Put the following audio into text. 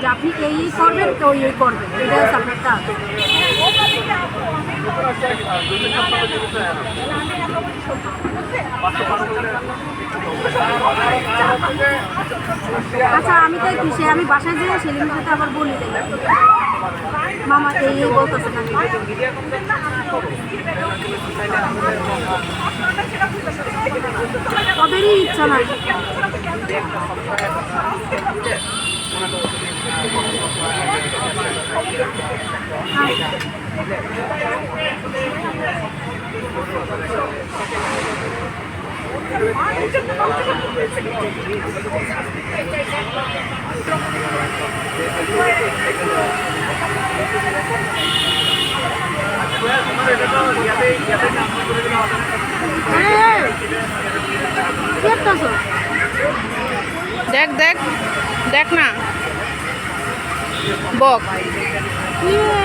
যে আপনি এই করবেন তো এই করবেন, এটা হচ্ছে আপনার কাজ। আচ্ছা আমি তাই কি সে আমি বাসায় যেয়ে সেলিমের সাথে আবার বলি দেয় মামা এই বলতেছে না, তাদেরই ইচ্ছা নাই। দেখ দেখ দেখ না বক ইয়ে